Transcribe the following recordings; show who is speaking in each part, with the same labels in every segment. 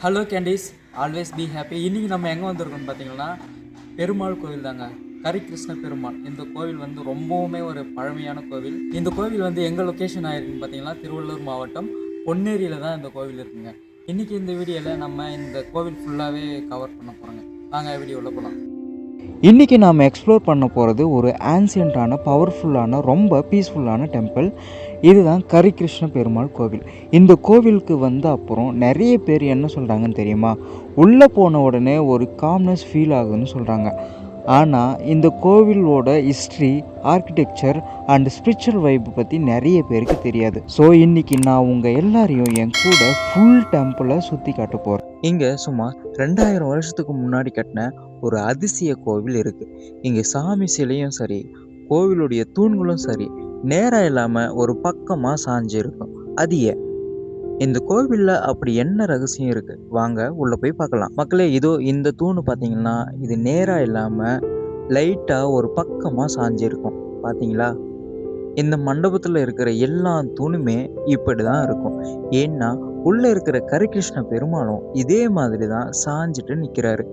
Speaker 1: Hello candies, always be happy. இன்றைக்கி நம்ம எங்கே வந்திருக்கோம்னு பார்த்தீங்கன்னா பெருமாள் கோவில் தாங்க. கரிகிருஷ்ண பெருமாள். இந்த கோவில் வந்து ரொம்பவுமே ஒரு பழமையான கோவில். இந்த கோவில் வந்து எங்கே லொக்கேஷன் ஆகிருக்குன்னு பார்த்தீங்கன்னா திருவள்ளூர் மாவட்டம் பொன்னேரியில் தான் இந்த கோவில் இருக்குங்க. இன்றைக்கி இந்த வீடியோவில் நம்ம இந்த கோவில் ஃபுல்லாகவே கவர் பண்ண போகிறோங்க. வாங்க வீடியோவில் போகலாம்.
Speaker 2: இன்றைக்கி நாம் எக்ஸ்ப்ளோர் பண்ண போகிறது ஒரு ஆன்சியண்ட்டான பவர்ஃபுல்லான ரொம்ப பீஸ்ஃபுல்லான டெம்பிள். இதுதான் கரிகிருஷ்ண பெருமாள் கோவில். இந்த கோவிலுக்கு வந்த அப்புறம் நிறைய பேர் என்ன சொல்கிறாங்கன்னு தெரியுமா, உள்ளே போன உடனே ஒரு காம்னஸ் ஃபீல் ஆகுதுன்னு சொல்கிறாங்க. ஆனால் இந்த கோவிலோட ஹிஸ்ட்ரி, ஆர்கிடெக்சர் அண்ட் ஸ்பிரிச்சுவல் வைப்பு பற்றி நிறைய பேருக்கு தெரியாது. ஸோ இன்றைக்கி நான் உங்கள் எல்லாரையும் என் கூட ஃபுல் டெம்பிளை சுற்றி காட்ட போகிறேன். இங்கே சுமார் 2000 வருஷத்துக்கு முன்னாடி கட்டின ஒரு அதிசய கோவில் இருக்குது. இங்கே சாமி சிலையும் சரி, கோவிலுடைய தூண்களும் சரி, நேரம் இல்லாமல் ஒரு பக்கமாக சாஞ்சு இருக்கும். அது ஏன்? இந்த கோவிலில் அப்படி என்ன ரகசியம் இருக்குது? வாங்க உள்ளே போய் பார்க்கலாம். மக்களே, இதோ இந்த தூண் பார்த்தீங்கன்னா இது நேராக இல்லாமல் லைட்டாக ஒரு பக்கமாக சாஞ்சிருக்கும். பார்த்தீங்களா? இந்த மண்டபத்தில் இருக்கிற எல்லா தூணுமே இப்படி தான் இருக்கும். ஏன்னா உள்ளே இருக்கிற கரிகிருஷ்ண பெருமாளும் இதே மாதிரி தான் சாஞ்சிட்டு நிற்கிறாரு.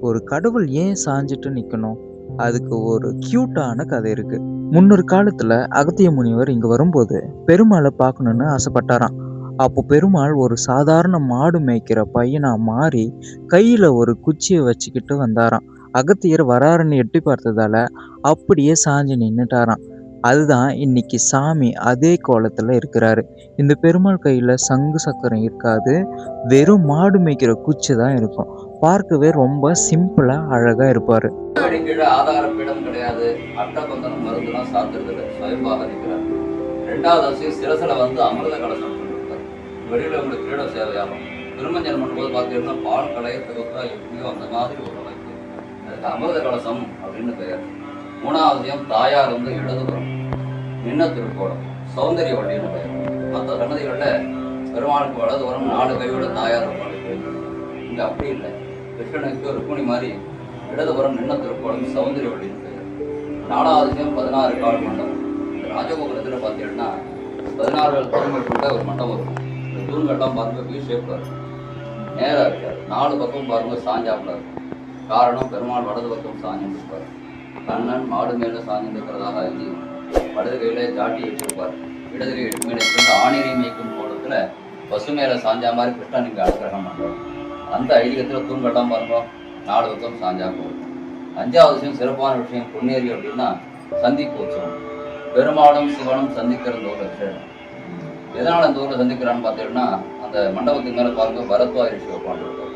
Speaker 2: ஒரு கடவுள் ஏன் சாஞ்சிட்டு நிற்கணும்? அதுக்கு ஒரு க்யூட்டான கதை இருக்கு. முன்னொரு காலத்துல அகத்திய முனிவர் இங்க வரும்போது பெருமாளை பார்க்கணும்னு ஆசைப்பட்டாராம். அப்போ பெருமாள் ஒரு சாதாரண மாடு மேய்க்கிற பையனா மாறி கையில ஒரு குச்சியை வச்சுக்கிட்டு வந்தாராம். அகத்தியர் வராருன்னு எட்டி பார்த்ததால அப்படியே சாஞ்சு நின்றுட்டாராம். அதுதான் இன்னைக்கு சாமி அதே கோலத்துல இருக்கிறாரு. இந்த பெருமாள் கையில சங்கு சக்கரம் இருக்காது, வெறும் மாடு மேய்க்கிற குச்சி தான் இருக்கும். பார்க்கவே ரொம்ப சிம்பிளா அழகா இருப்பாரு.
Speaker 3: கீழே ஆதார பீடம் கிடையாது, அட்டபந்தனம் மருந்துலாம் சாப்பிடுறது சுயம்பாக இருக்கிறார். ரெண்டாவது அவசியம் சிரசில வந்து அமிர்த கலசம் இருக்கார். வெளியில உங்களுக்கு கிரீட சேவையாகும். திருமஞ்சனம் பண்ணும்போது பார்த்தீங்கன்னா பால் கலையத்துக்கு எப்படியோ அந்த மாதிரி ஒரு அமைப்பு. அதுக்கு அமிர்த கலசம் அப்படின்னு பெயர். மூணாவதையும் தாயார் வந்து இடதுபுறம் நின்ன திருக்கோணம் சௌந்தரிய வண்டின்னு பெயர். மற்ற சன்னதிகளில் பெருமாளுக்கு வலதுபுறம் 4 கையோட தாயார் இங்க அப்படி இல்லை. கிருஷ்ணனுக்கு ருக்குணி மாதிரி இடதுபுறம் நின்ன திருக்கோணம் சௌந்தரிய வண்டின்னு பெயர். 4வது 16 கால் மண்டபம். இந்த ராஜகோபுரத்தில் பார்த்தீங்கன்னா 16 தூண்கள் கொண்ட ஒரு மண்டபம் இருக்கும். இந்த தூண்கள்லாம் பாருங்க பி ஷேப்ல இருக்கும், நேராக இருக்காது. 4 பக்கம் பாருங்க சாஞ்சாப்புல இருக்கும். காரணம், பெருமாள் வலது பக்கம் சாஞ்சுட்டு இருப்பார். கண்ணன் மாடு மேல சாஞ்சிட்டு இருக்கிறதாக ஐதீகம். வலது கையில ஜாட்டி வச்சிருப்பார். இடது கை எட்டு மேல இருந்த ஆணிரை மேய்க்கும் கோலத்துல பசு மேல சாஞ்சா மாதிரி கிருஷ்ணன் இங்க அனுகிரகம் பண்றார். அந்த ஐதீகத்துல தூண்கள்லாம் பாருங்க 4 பக்கம் சாஞ்சா போகும். 5வது விஷயம், சிறப்பான விஷயம் பொன்னேரி அப்படின்னா சந்திப்பு உற்சவம். பெருமாளும் சிவனும் சந்திக்கிற இந்த ஊர்ல விஷயம். எதனால இந்த ஊர்ல சந்திக்கிறான்னு பார்த்தீங்கன்னா, அந்த மண்டபத்துக்கு மேல பாருங்க பரத்வா ரிஷி உட்காந்துருக்காரு.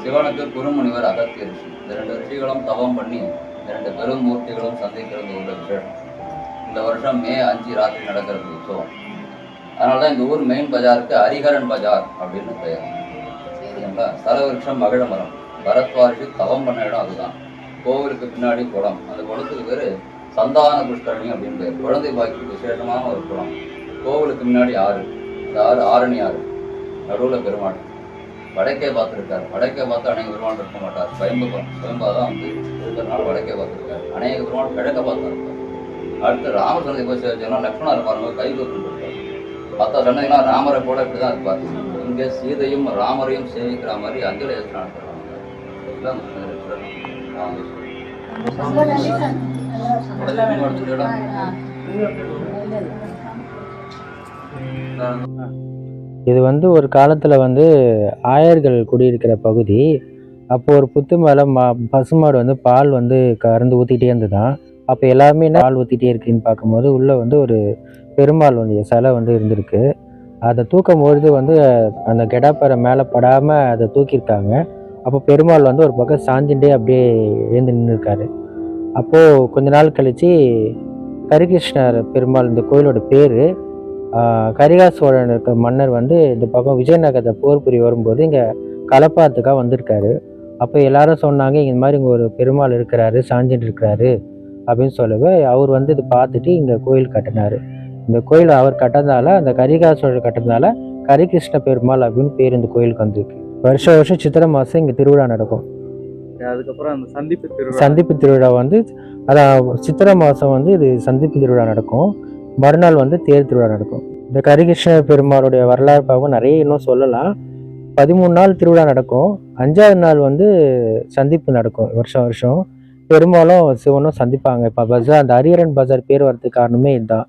Speaker 3: சிவனுக்கு குருமுனிவர் அகத்திய ரிஷி. இந்த 2 ரிஷிகளும் தவம் பண்ணி 2 பெரும் மூர்த்திகளும் சந்திக்கிறது ஒரு விஷயம். இந்த வருஷம் மே 5 ராத்திரி நடக்கிறது உற்சவம். அதனாலதான் இந்த ஊர் மெயின் பஜாருக்கு ஹரிஹரன் பஜார் அப்படின்னு பெயர். சரிங்களா? ஸ்தலவிருஷம் மகிழ மரம். பரத்வாரிஷி தவம் பண்ண இடம் அதுதான். கோவிலுக்கு பின்னாடி குளம். அந்த குளத்துக்கு பேர் சந்தான புஷ்கரணி அப்படின்னு பேர். குழந்தை பாக்கி விசேஷமான ஒரு குளம். கோவிலுக்கு முன்னாடி ஆறு. அந்த ஆறு ஆரணி ஆறு. நடுவில் பெருமாள் வடக்கே பார்த்துருக்காரு. வடக்கே பார்த்து அநேக பெருமாள் இருக்க மாட்டார். சுயம்பா தான் வந்து இருக்கிறதுனால வடக்கே பார்த்துருக்காரு. அநேக பெருமாள் கிழக்க பார்த்து இருப்பார். அடுத்து ராமர் சன்னதி போய் சேவிச்சோம்னா லக்ஷ்மணர் பாருங்க கை தூக்கிட்டு இருப்பார். மற்ற சன்னதினா ராமரை போல இப்படி தான் இருப்பார். இங்கே சீதையும் ராமரையும் சேவிக்கிற மாதிரி அஞ்சலி எதிர்த்து நடத்துறாங்க.
Speaker 4: இது வந்து ஒரு காலத்தில் வந்து ஆயர்கள் குடியிருக்கிற பகுதி. அப்போ ஒரு புத்து மேலே பசுமாடு வந்து பால் வந்து கறந்து ஊற்றிக்கிட்டே இருந்துதான். அப்போ எல்லாருமே என்ன பால் ஊற்றிட்டே இருக்குன்னு பார்க்கும்போது உள்ளே வந்து ஒரு பெருமாள் வந்து சிலை வந்து இருந்திருக்கு. அதை தூக்கும் பொழுது வந்து அந்த கெடாப்பரை மேலே படாமல் அதை தூக்கியிருக்காங்க. அப்போ பெருமாள் வந்து ஒரு பக்கம் சாஞ்சுட்டே அப்படியே எழுந்து நின்றுருக்காரு. அப்போது கொஞ்ச நாள் கழித்து கரிகிருஷ்ணர் பெருமாள் இந்த கோயிலோட பேர். கரிகால சோழன் இருக்க மன்னர் வந்து இந்த பக்கம் விஜயநகரத்தை போர் புரிய வரும்போது இங்கே கலப்பாத்துக்காக வந்திருக்காரு. அப்போ எல்லாரும் சொன்னாங்க, இந்த மாதிரி இங்கே ஒரு பெருமாள் இருக்கிறாரு, சாஞ்சிட்டு இருக்கிறாரு அப்படின்னு சொல்லவே அவர் வந்து இதை பார்த்துட்டு இங்கே கோயில் கட்டினார். இந்த கோயில் அவர் கட்டினதால, அந்த கரிகால சோழர் கட்டினதால கரிகிருஷ்ண பெருமாள் அப்படின்னு பேர் இந்த கோயிலுக்கு வந்திருக்கு. வருஷம் சித்திரை மாதம் இங்கே திருவிழா நடக்கும்.
Speaker 1: அதுக்கப்புறம் அந்த
Speaker 4: சந்திப்பு திருவிழா வந்து அதான் சித்திரை மாதம் வந்து இது சந்திப்பு திருவிழா நடக்கும். மறுநாள் வந்து தேர் திருவிழா நடக்கும். இந்த கரிகிருஷ்ண பெருமாளுடைய வரலாறு பார்க்க நிறைய இன்னும் சொல்லலாம். 13 நாள் திருவிழா நடக்கும். 5வது நாள் வந்து சந்திப்பு நடக்கும் வருஷம் வருஷம். பெருமாளும் சிவனும் சந்திப்பாங்க. இப்போ பஜார் அந்த ஹரிஹரன் பஜார் பேர் வரதுக்கு காரணமே இதுதான்.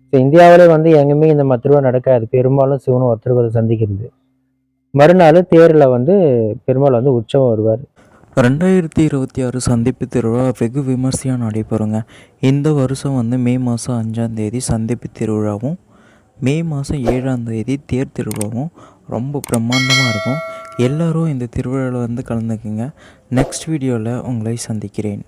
Speaker 4: இப்போ இந்தியாவிலே வந்து எங்கேயுமே இந்த மாதிரி திருவிழா நடக்காது. பெருமாளும் சிவனும் ஒருத்தருக்கு ஒருத்தர் சந்திக்கிறது. மறுநாள் தேரில் வந்து பெருமாள் வந்து உற்சவம் வருவார்.
Speaker 2: 2026 சந்திப்பு திருவிழா வெகு விமர்சையாக நடைபெறுங்க. இந்த வருஷம் வந்து மே மாதம் 5ஆம் தேதி சந்திப்பு திருவிழாவும், மே மாதம் 7ஆம் தேதி தேர் திருவிழாவும் ரொம்ப பிரம்மாண்டமாக இருக்கும். எல்லோரும் இந்த திருவிழாவில் வந்து கலந்துக்குங்க. நெக்ஸ்ட் வீடியோவில் உங்களை சந்திக்கிறேன்.